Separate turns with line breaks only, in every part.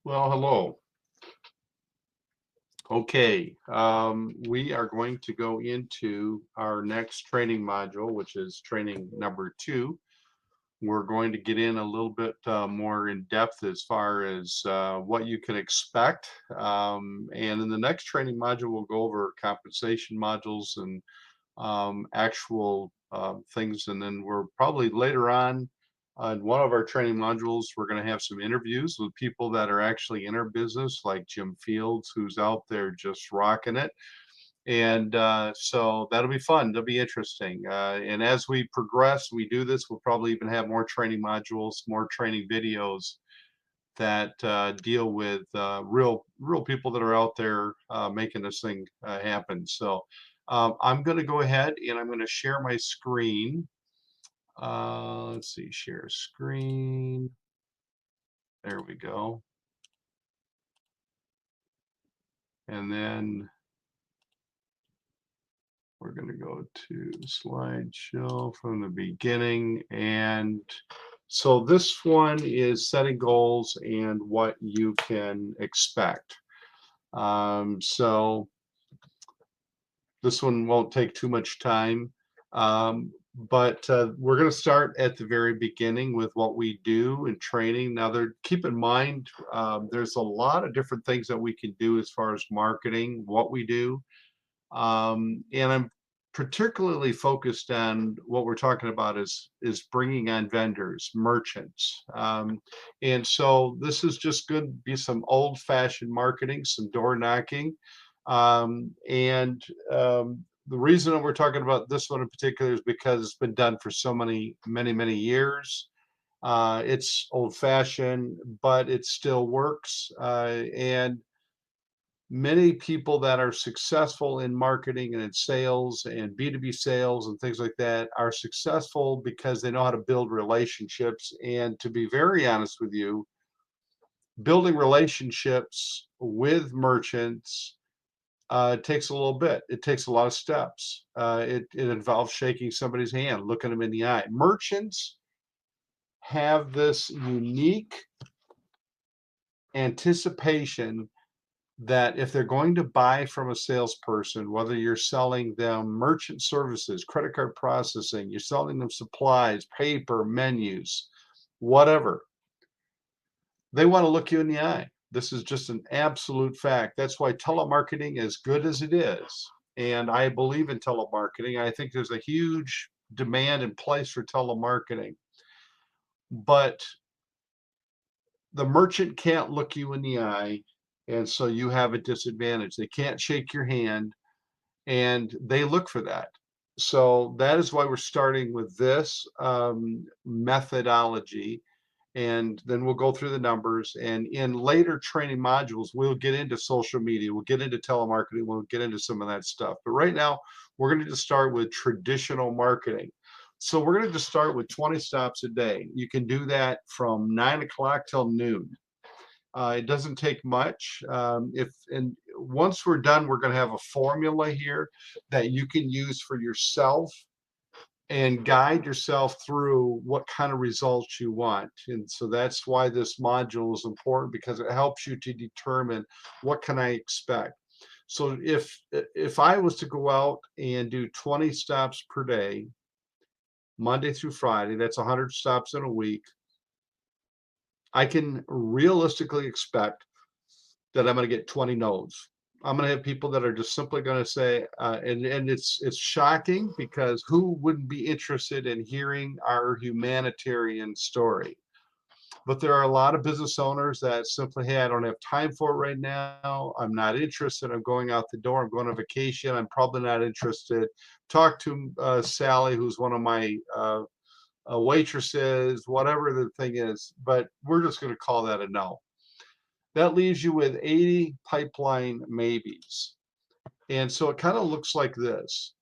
Well, hello. Okay, we are going to go into our next training module, which is training number two. We're going to get in a little bit more in depth as far as what you can expect. And in the next training module, we'll go over compensation modules and actual things. And then we're probably later on one of our training modules, we're going to have some interviews with people that are actually in our business, like Jim Fields, who's out there just rocking it. And so that'll be fun. That'll be interesting. And as we progress, we do this, we'll probably even have more training modules, more training videos that deal with real people that are out there making this thing happen. So I'm going to go ahead and I'm going to share my screen. Let's see, share screen. There we go. And then we're going to go to slideshow from the beginning. And so this one is setting goals and what you can expect. So this one won't take too much time. But we're going to start at the very beginning with what we do in training. Now, keep in mind, there's a lot of different things that we can do as far as marketing, what we do. And I'm particularly focused on what we're talking about is bringing on vendors, merchants. And so this is just going to be some old-fashioned marketing, some door knocking. And the reason that we're talking about this one in particular is because it's been done for so many years. It's old-fashioned, but it still works. And many people that are successful in marketing and in sales and B2B sales and things like that are successful because they know how to build relationships. And to be very honest with you, building relationships with merchants takes a little bit. It takes a lot of steps. It involves shaking somebody's hand, looking them in the eye. Merchants have this unique anticipation that if they're going to buy from a salesperson, whether you're selling them merchant services, credit card processing, you're selling them supplies, paper, menus, whatever, they want to look you in the eye. This is just an absolute fact. That's why telemarketing, as good as it is, and I believe in telemarketing, I think there's a huge demand and place for telemarketing, but the merchant can't look you in the eye, and so you have a disadvantage. They can't shake your hand, and they look for that. So that is why we're starting with this methodology, and then we'll go through the numbers. And in later training modules, we'll get into social media, we'll get into telemarketing, we'll get into some of that stuff. But right now, we're going to just start with traditional marketing. So we're going to just start with 20 stops a day. You can do that from 9 o'clock till noon. It doesn't take much. If and once we're done, we're going to have a formula here that you can use for yourself and guide yourself through what kind of results you want. And so that's why this module is important, because it helps you to determine what can I expect. So if I was to go out and do 20 stops per day, Monday through Friday, that's 100 stops in a week, I can realistically expect that I'm going to get 20 no's. I'm going to have people that are just simply going to say, and it's shocking, because who wouldn't be interested in hearing our humanitarian story? But there are a lot of business owners that simply, hey, I don't have time for it right now. I'm not interested. I'm going out the door. I'm going on vacation. I'm probably not interested. Talk to Sally, who's one of my waitresses, whatever the thing is. But we're just going to call that a no. That leaves you with 80 pipeline maybes. And so it kind of looks like this.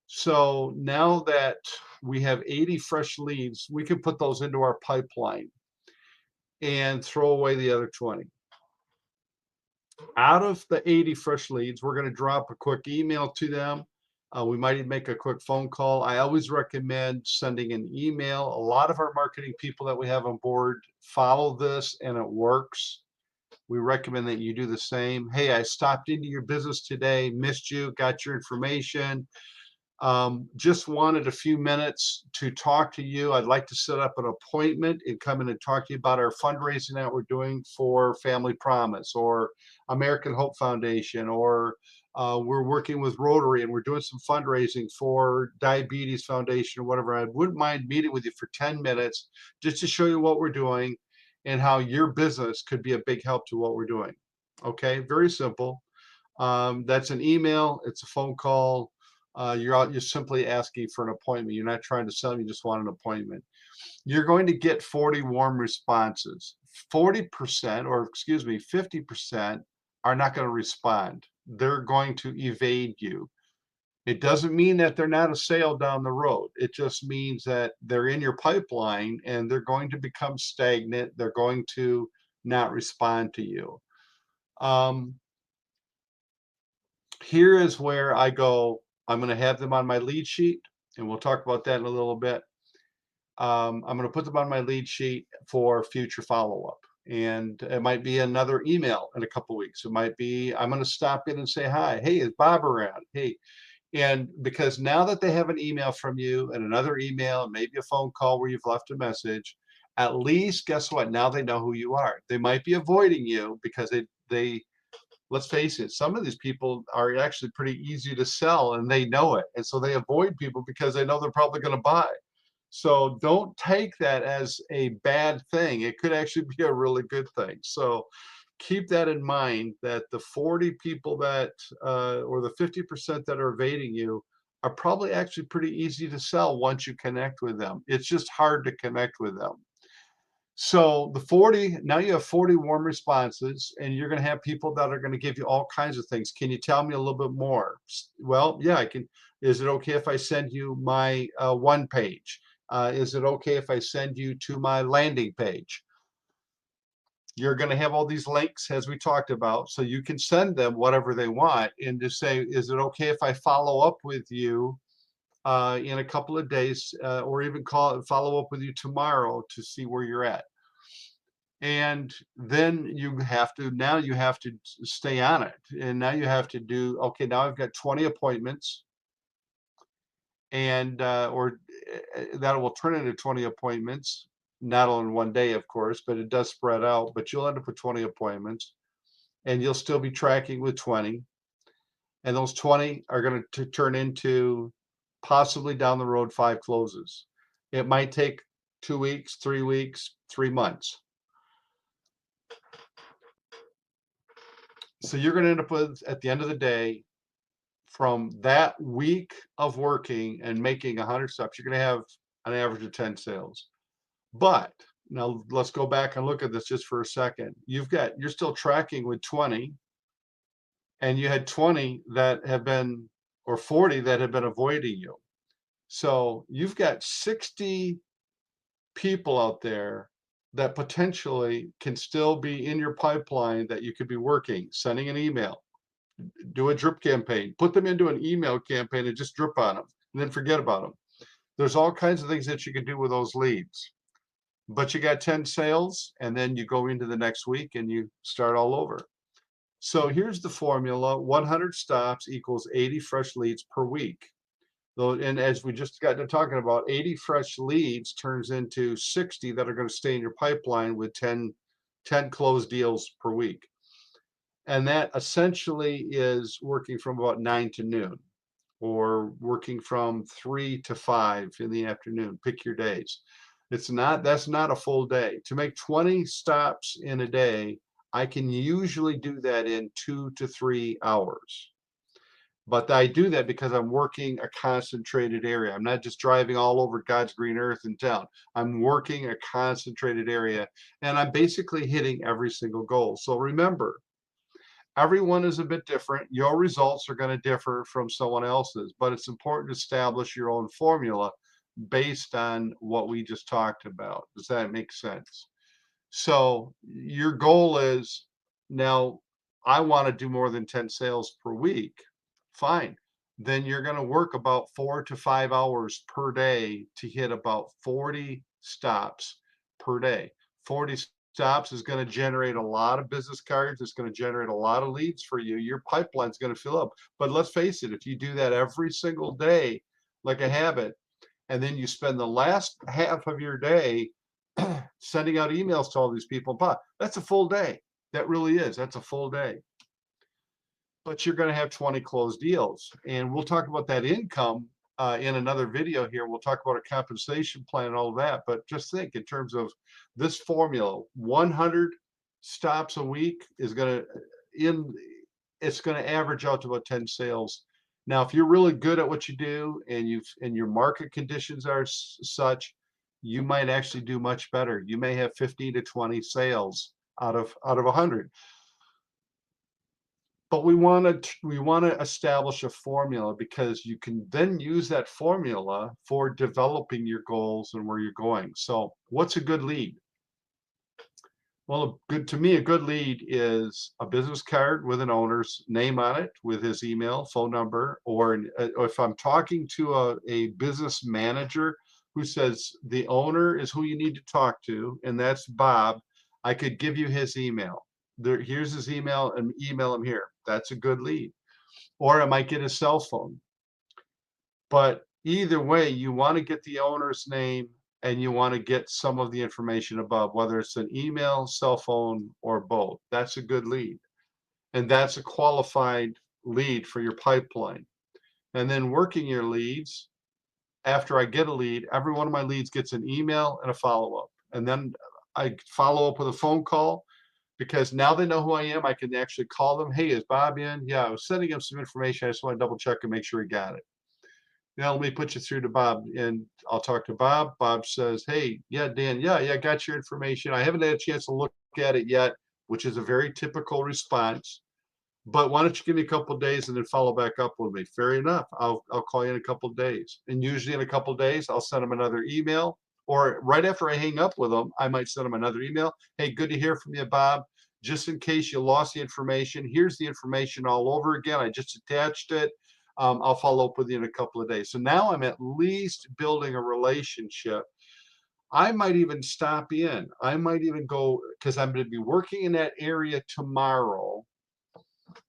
So now that we have 80 fresh leads, we can put those into our pipeline and throw away the other 20. Out of the 80 fresh leads, we're going to drop a quick email to them. We might even make a quick phone call. I always recommend sending an email. A lot of our marketing people that we have on board follow this, and it works. We recommend that you do the same. Hey, I stopped into your business today, missed you, got your information. Just wanted a few minutes to talk to you. I'd like to set up an appointment and come in and talk to you about our fundraising that we're doing for Family Promise or American Hope Foundation, or we're working with Rotary and we're doing some fundraising for Diabetes Foundation or whatever. I wouldn't mind meeting with you for 10 minutes just to show you what we're doing and how your business could be a big help to what we're doing. Okay, very simple. That's an email, it's a phone call. You're simply asking for an appointment. You're not trying to sell them, you just want an appointment. You're going to get 40 warm responses. 40%, or excuse me, 50% are not going to respond. They're going to evade you. It doesn't mean that they're not a sale down the road. It just means that they're in your pipeline and they're going to become stagnant. They're going to not respond to you. Here is where I go, I'm going to have them on my lead sheet, and we'll talk about that in a little bit. I'm going to put them on my lead sheet for future follow-up. And it might be another email in a couple of weeks. It might be, I'm going to stop in and say, hi, hey, is Bob around? Hey, and because now that they have an email from you and another email and maybe a phone call where you've left a message, at least guess what? Now they know who you are. They might be avoiding you because they let's face it, some of these people are actually pretty easy to sell and they know it. And so they avoid people because they know they're probably going to buy. So don't take that as a bad thing. It could actually be a really good thing. So keep that in mind, that the 40 people that, or the 50% that are evading you are probably actually pretty easy to sell once you connect with them. It's just hard to connect with them. So the 40, now you have 40 warm responses, and you're going to have people that are going to give you all kinds of things. Can you tell me a little bit more? Well, yeah, I can. Is it okay if I send you my one page? Is it okay if I send you to my landing page? You're going to have all these links as we talked about, so you can send them whatever they want and just say, is it okay if I follow up with you in a couple of days, or even follow up with you tomorrow to see where you're at? And then now you have to stay on it. And now you have to do, okay, now I've got 20 appointments, and or that will turn into 20 appointments, not on one day, of course, but it does spread out. But you'll end up with 20 appointments, and you'll still be tracking with 20. And those 20 are going to turn into possibly down the road 5 closes. It might take 2 weeks, 3 weeks, 3 months. So you're going to end up with, at the end of the day, from that week of working and making 100 steps, you're going to have an average of 10 sales. But now let's go back and look at this just for a second. You're still tracking with 20, and you had 20 that have been, or 40 that have been avoiding you. So you've got 60 people out there that potentially can still be in your pipeline that you could be working, sending an email, do a drip campaign, put them into an email campaign and just drip on them and then forget about them. There's all kinds of things that you can do with those leads. But you got 10 sales, and then you go into the next week and you start all over. So here's the formula: 100 stops equals 80 fresh leads per week. And as we just got to talking about, 80 fresh leads turns into 60 that are going to stay in your pipeline with 10 closed deals per week. And that essentially is working from about 9 to noon, or working from 3 to 5 in the afternoon. Pick your days. That's not a full day. To make 20 stops in a day, I can usually do that in 2 to 3 hours. But I do that because I'm working a concentrated area. I'm not just driving all over God's green earth in town. I'm working a concentrated area, and I'm basically hitting every single goal. So remember, everyone is a bit different. Your results are going to differ from someone else's, but it's important to establish your own formula based on what we just talked about. Does that make sense? So your goal is, now I want to do more than 10 sales per week. Fine. Then you're going to work about 4 to 5 hours per day to hit about 40 stops per day. 40 stops is going to generate a lot of business cards. It's going to generate a lot of leads for you. Your pipeline's going to fill up. But let's face it, if you do that every single day, like a habit, and then you spend the last half of your day sending out emails to all these people, that's a full day. That really is. That's a full day. But you're going to have 20 closed deals. And we'll talk about that income in another video here. We'll talk about a compensation plan and all of that. But just think in terms of this formula, 100 stops a week is going to it's going to average out to about 10 sales. Now, if you're really good at what you do and your market conditions are such, you might actually do much better. You may have 15 to 20 sales out of 100. But we want to establish a formula, because you can then use that formula for developing your goals and where you're going. So what's a good lead? Well, a good lead is a business card with an owner's name on it, with his email, phone number, or if I'm talking to a business manager who says the owner is who you need to talk to, and that's Bob, I could give you his email. Here's his email, and email him here. That's a good lead. Or I might get his cell phone. But either way, you want to get the owner's name, and you want to get some of the information above, whether it's an email, cell phone, or both. That's a good lead. And that's a qualified lead for your pipeline. And then working your leads, after I get a lead, every one of my leads gets an email and a follow-up. And then I follow up with a phone call, because now they know who I am. I can actually call them. Hey, is Bob in? Yeah, I was sending him some information. I just want to double check and make sure he got it. Now let me put you through to Bob, and I'll talk to Bob. Bob says, hey, yeah, Dan, yeah, got your information. I haven't had a chance to look at it yet, which is a very typical response. But why don't you give me a couple of days and then follow back up with me? Fair enough. I'll call you in a couple of days. And usually in a couple of days, I'll send them another email. Or right after I hang up with them, I might send them another email. Hey, good to hear from you, Bob. Just in case you lost the information, here's the information all over again. I just attached it. I'll follow up with you in a couple of days. So now I'm at least building a relationship. I might even stop in. I might even go, because I'm going to be working in that area tomorrow,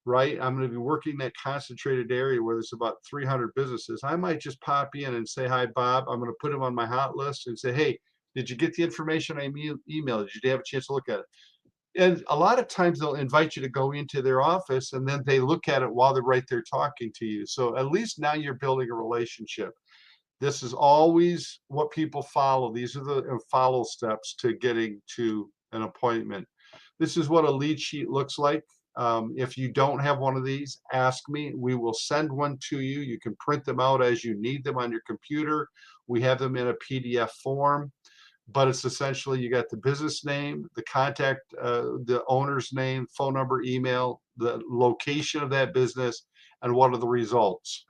right? I'm going to be working that concentrated area where there's about 300 businesses. I might just pop in and say, hi, Bob. I'm going to put him on my hot list and say, hey, did you get the information I emailed? Did you have a chance to look at it? And a lot of times they'll invite you to go into their office, and then they look at it while they're right there talking to you. So at least now you're building a relationship. This is always what people follow. These are the follow steps to getting to an appointment. This is what a lead sheet looks like. If you don't have one of these, ask me. We will send one to you. You can print them out as you need them on your computer. We have them in a PDF form. But it's essentially, you got the business name, the contact, the owner's name, phone number, email, the location of that business, and what are the results.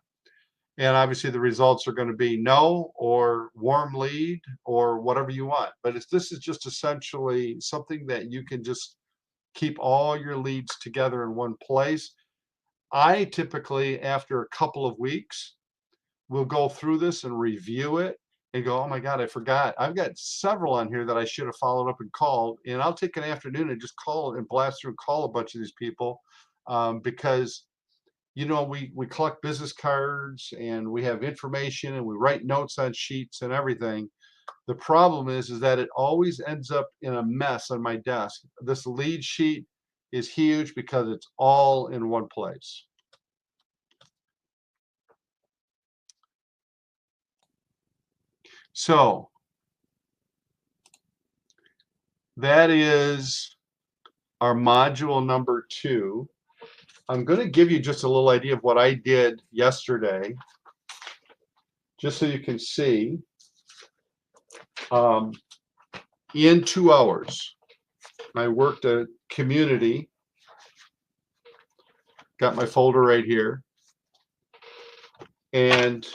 And obviously the results are going to be no, or warm lead, or whatever you want. But this is just essentially something that you can just keep all your leads together in one place. I typically, after a couple of weeks, will go through this and review it and go, oh my God, I forgot. I've got several on here that I should have followed up and called. And I'll take an afternoon and just call and blast through and call a bunch of these people, because we collect business cards and we have information and we write notes on sheets and everything. The problem is that it always ends up in a mess on my desk. This lead sheet is huge because it's all in one place. So that is our module number 2. I'm going to give you just a little idea of what I did yesterday, just so you can see. In 2 hours, I worked a community. Got my folder right here. And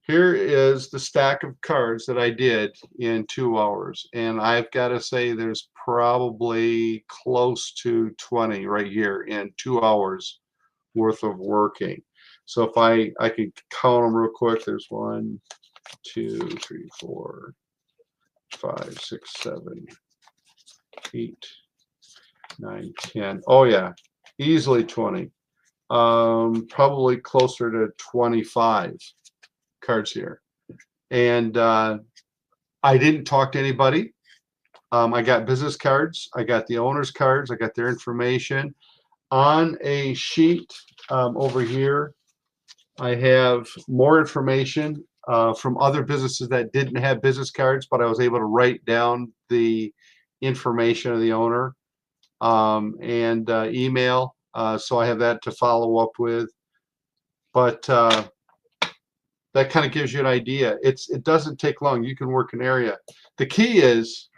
here is the stack of cards that I did in 2 hours. And I've got to say there's probably close to 20 right here in 2 hours worth of working. So if I could count them real quick, there's 1, 2, 3, 4, 5, 6, 7, 8, 9, 10. Oh yeah, easily 20. Probably closer to 25 cards here. And I didn't talk to anybody. I got business cards. I got the owner's cards. I got their information. On a sheet over here, I have more information from other businesses that didn't have business cards, but I was able to write down the information of the owner and email. So I have that to follow up with. But that kind of gives you an idea. It doesn't take long. You can work an area. The key is,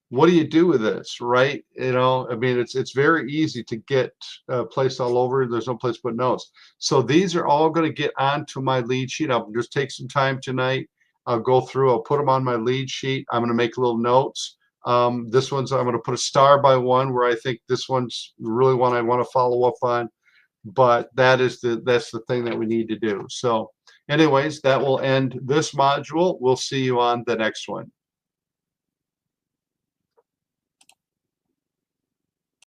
what do you do with this, right? You know, I mean, it's very easy to get placed all over. There's no place to put notes. So these are all going to get onto my lead sheet. I'll just take some time tonight. I'll go through. I'll put them on my lead sheet. I'm going to make little notes. This one's, I'm going to put a star by one where I think this one's really one I want to follow up on. But that's the thing that we need to do. So anyways, that will end this module. We'll see you on the next one.